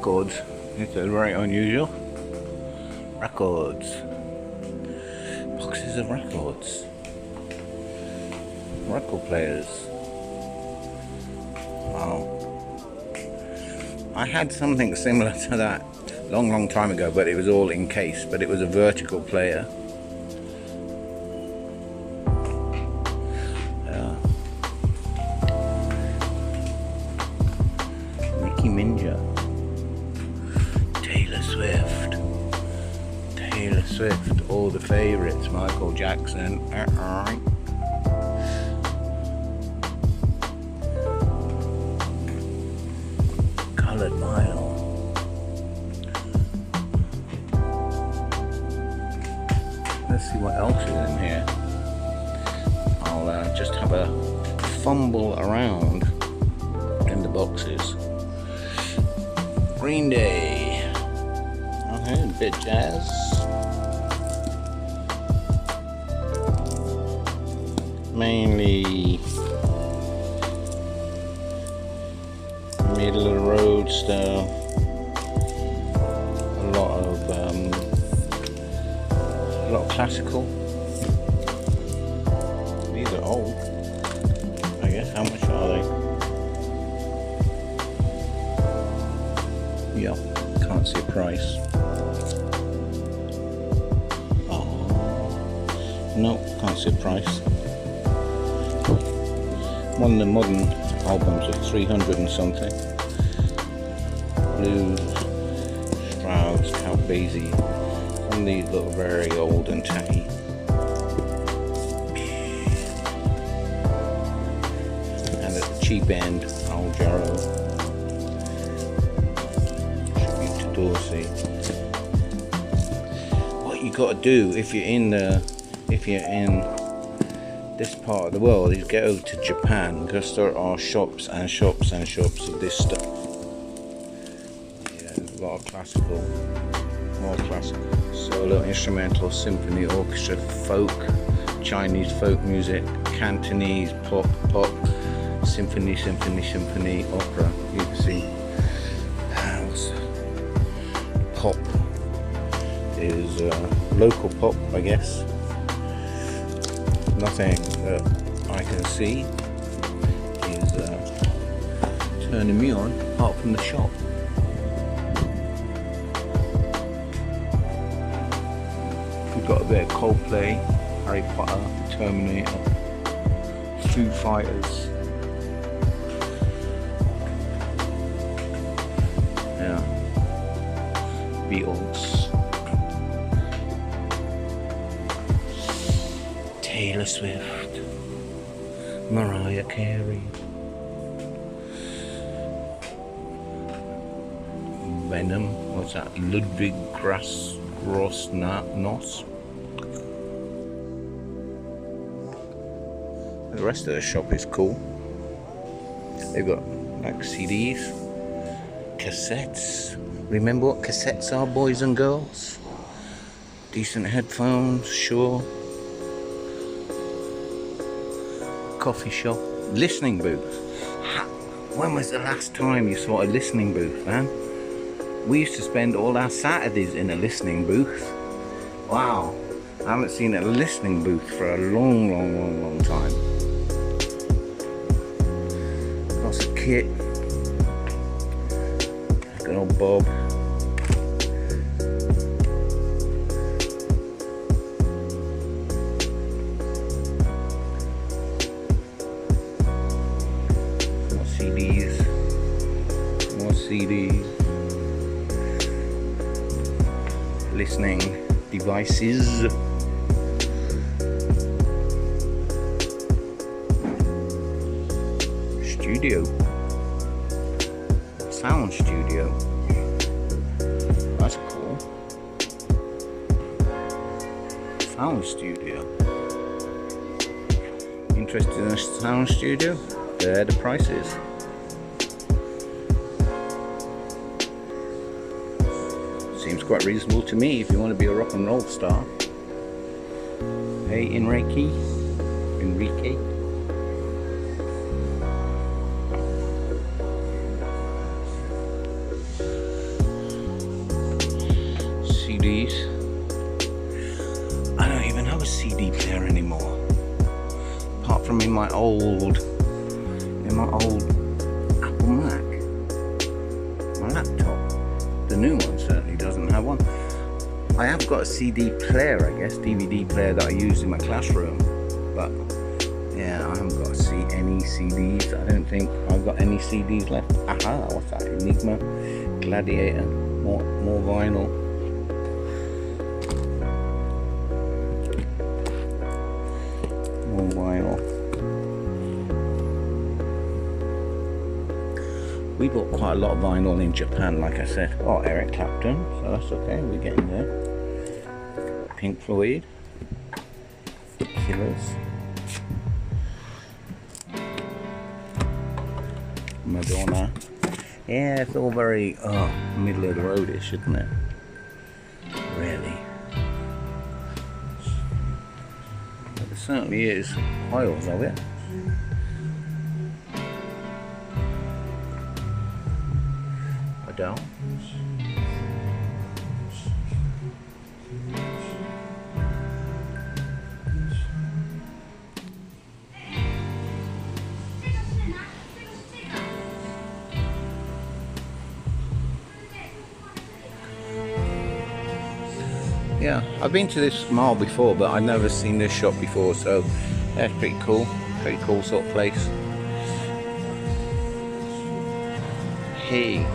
records. It's very unusual. Records. Boxes of records. Record players. Wow. I had something similar to that long time ago, but it was all in case, but it was a vertical player. Nicki Minaj, Taylor Swift, all the favourites, Michael Jackson. Coloured Vinyl. Let's see what else is in here. I'll just have a fumble around in the boxes. Green Day. Okay, a bit jazz. Mainly middle of the road stuff. A lot of classical. These are old, I guess. How much are they? Yeah, can't see a price. Oh, no, can't see a price. One of the modern albums of 300 and something. Blues, Strauss, Count Basie. Some of these look very old and tacky. And at the cheap end, Al Jarreau. Tribute to Dorsey. What you got to do if you're in this part of the world is get over to Japan, because there are shops and shops and shops of this stuff. Yeah, there's a lot of classical, more classical, solo, instrumental, symphony, orchestra, folk, Chinese folk music, Cantonese, pop, symphony, opera. You can see pop is local pop, I guess. Nothing that I can see is turning me on, apart from the shop. We've got a bit of Coldplay, Harry Potter, Terminator, Foo Fighters. Yeah, Beatles. Taylor Swift, Mariah Carey, Venom, what's that? Ludwig Gross-Nos. The rest of the shop is cool. They've got like CDs, cassettes. Remember what cassettes are, boys and girls? Decent headphones, sure. Coffee shop, listening booth. When was the last time you saw a listening booth, man? We used to spend all our Saturdays in a listening booth. Wow, I haven't seen a listening booth for a long time. Lots of kit. Good old Bob. More CDs, listening devices, studio, sound studio. That's cool. Sound studio. Interested in a sound studio? There are the prices. Seems quite reasonable to me if you want to be a rock and roll star. Hey, Enrique. CDs. I don't even have a CD player anymore. Apart from in my old Apple Mac, my laptop. The new one certainly doesn't have one. I have got a CD player, I guess, DVD player that I use in my classroom, but yeah, I haven't got any CDs. I don't think I've got any CDs left. Aha, what's that? Enigma, Gladiator, more vinyl. More vinyl. We bought quite a lot of vinyl in Japan, like I said. Oh, Eric Clapton, so that's okay, we're getting there. Pink Floyd, The Killers, Madonna. Yeah, it's all very middle of the roadish, isn't it? Really. But there certainly is piles of it. Adele. Yeah, I've been to this mall before, but I've never seen this shop before, so that's pretty cool sort of place. Hey,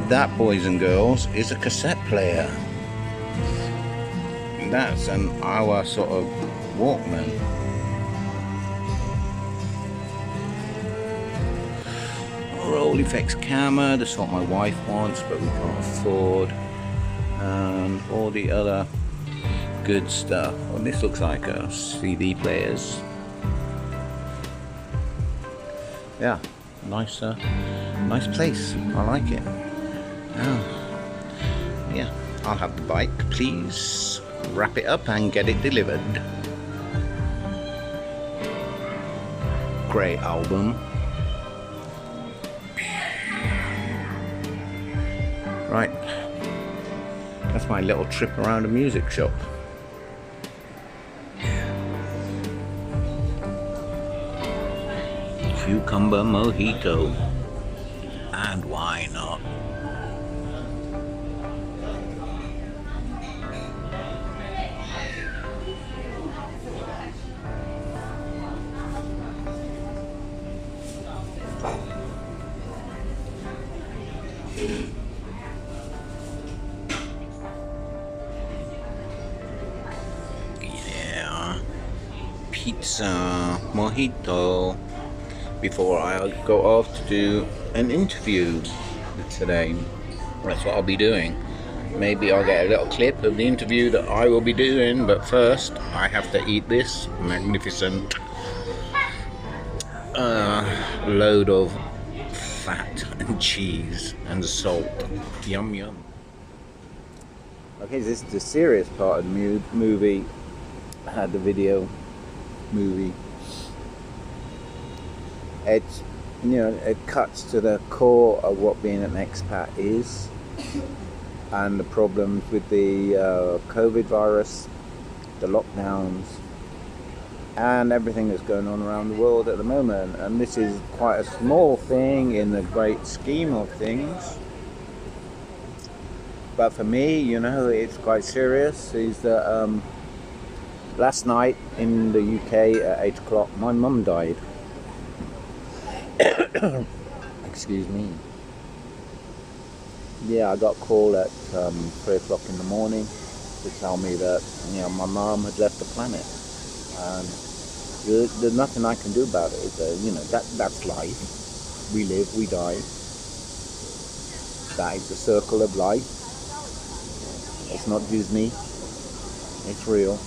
that, boys and girls, is a cassette player. That's our sort of Walkman. Roll effects camera, that's what my wife wants, but we can't afford. And all the other good stuff. Well, this looks like a CD players. Yeah, nice place. I like it. Yeah, I'll have the bike, please. Wrap it up and get it delivered. Great album. Right, that's my little trip around a music shop. Cucumber mojito. And why not? Yeah. Pizza mojito. Before I go off to do an interview today. That's what I'll be doing. Maybe I'll get a little clip of the interview that I will be doing, but first I have to eat this magnificent load of fat and cheese and salt. Yum yum. Okay, this is the serious part of the movie. I had the video movie. It's, it cuts to the core of what being an expat is, and the problems with the COVID virus, the lockdowns, and everything that's going on around the world at the moment. And this is quite a small thing in the great scheme of things, but for me, it's quite serious. Is that last night in the UK at 8 o'clock, my mum died. Excuse me. Yeah, I got a call at 3 o'clock in the morning to tell me that my mom had left the planet, and there's nothing I can do about it. That's life. We live, we die. That is the circle of life. It's not Disney. It's real.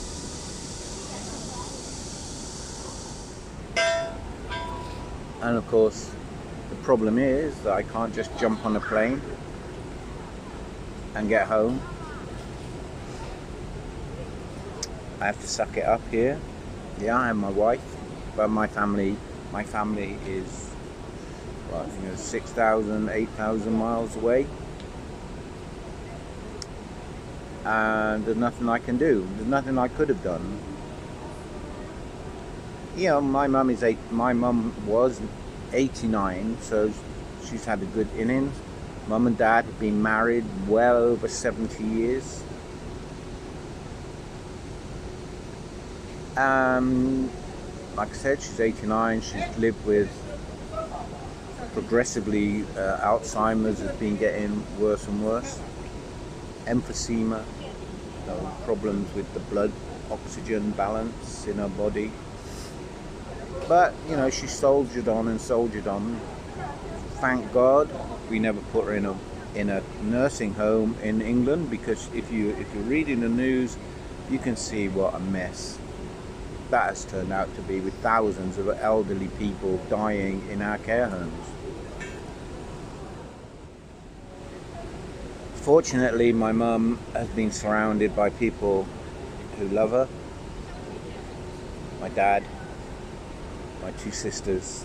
And of course, the problem is that I can't just jump on a plane and get home. I have to suck it up here. Yeah, I have my wife, but my family is 6,000, 8,000 miles away. and there's nothing I can do. There's nothing I could have done. You know, my mum was 89, so she's had a good innings. Mum and dad have been married well over 70 years. Like I said, she's 89. She's lived with progressively Alzheimer's has been getting worse and worse. Emphysema, problems with the blood oxygen balance in her body. But you know, she soldiered on and soldiered on. Thank God we never put her in a nursing home in England, because if you're reading the news, you can see what a mess that has turned out to be, with thousands of elderly people dying in our care homes. Fortunately, my mum has been surrounded by people who love her. My dad, my two sisters,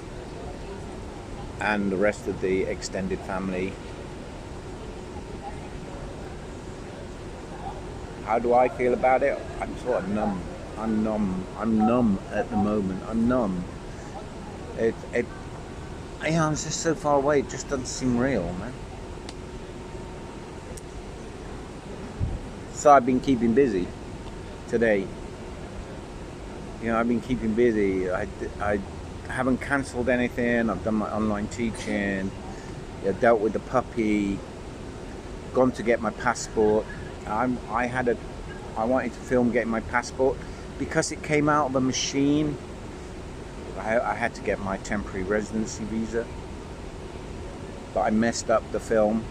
and the rest of the extended family. How do I feel about it? I'm sort of numb. I'm numb at the moment. I'm numb. I'm just so far away. It just doesn't seem real, man. So I've been keeping busy today. You know, I've been keeping busy. I haven't cancelled anything. I've done my online teaching. Dealt with the puppy. Gone to get my passport. I wanted to film getting my passport. Because it came out of a machine, I had to get my temporary residency visa. But I messed up the film.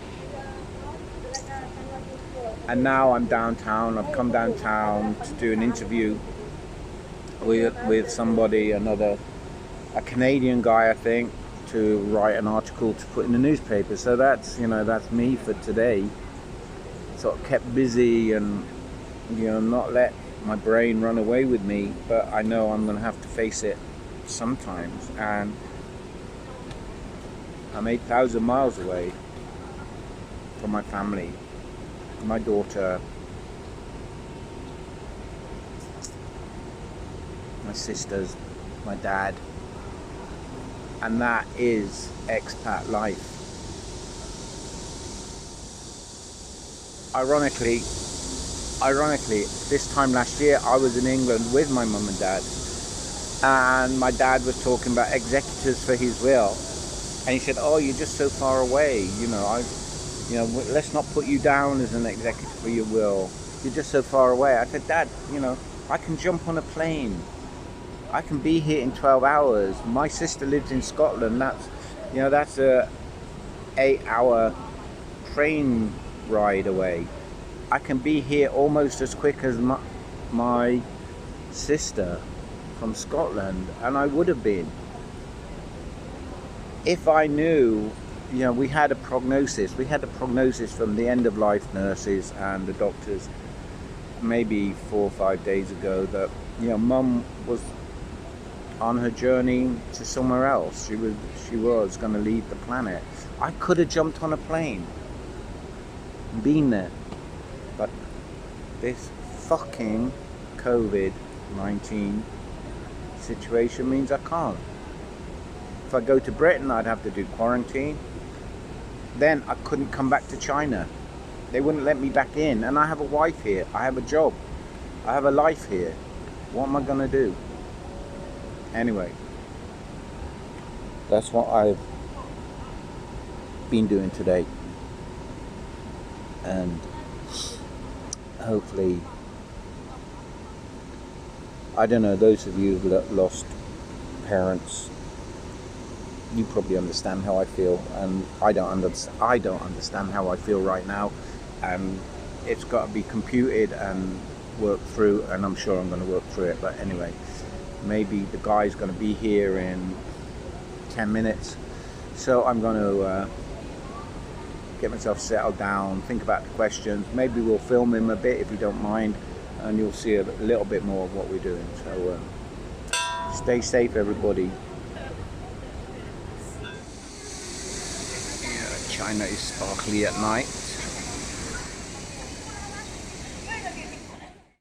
And now I'm downtown. I've come downtown to do an interview with somebody, a Canadian guy, I think, to write an article to put in the newspaper. So that's me for today. Sort of kept busy and, not let my brain run away with me, but I know I'm going to have to face it sometimes, and I'm 8,000 miles away from my family, my daughter, my sisters, my dad, and that is expat life. Ironically, this time last year I was in England with my mum and dad, and my dad was talking about executors for his will, and he said, "Oh, you're just so far away. Let's not put you down as an executor for your will. You're just so far away." I said, "Dad, I can jump on a plane. I can be here in 12 hours. My sister lives in Scotland. That's a 8-hour train ride away. I can be here almost as quick as my sister from Scotland," and I would have been if I knew. We had a prognosis. We had a prognosis from the end of life nurses and the doctors maybe 4 or 5 days ago that Mum was on her journey to somewhere else. She was going to leave the planet. I could have jumped on a plane and been there. But this fucking COVID-19 situation means I can't. If I go to Britain, I'd have to do quarantine. Then I couldn't come back to China. They wouldn't let me back in. And I have a wife here. I have a job. I have a life here. What am I going to do? Anyway, that's what I've been doing today. And hopefully, I don't know, those of you that lost parents, you probably understand how I feel, and I don't understand how I feel right now, and it's got to be computed and worked through, and I'm sure I'm going to work through it. But anyway, maybe the guy's going to be here in 10 minutes, so I'm going to get myself settled down, think about the questions. Maybe we'll film him a bit if you don't mind, and you'll see a little bit more of what we're doing. So stay safe, everybody. China is sparkly at night.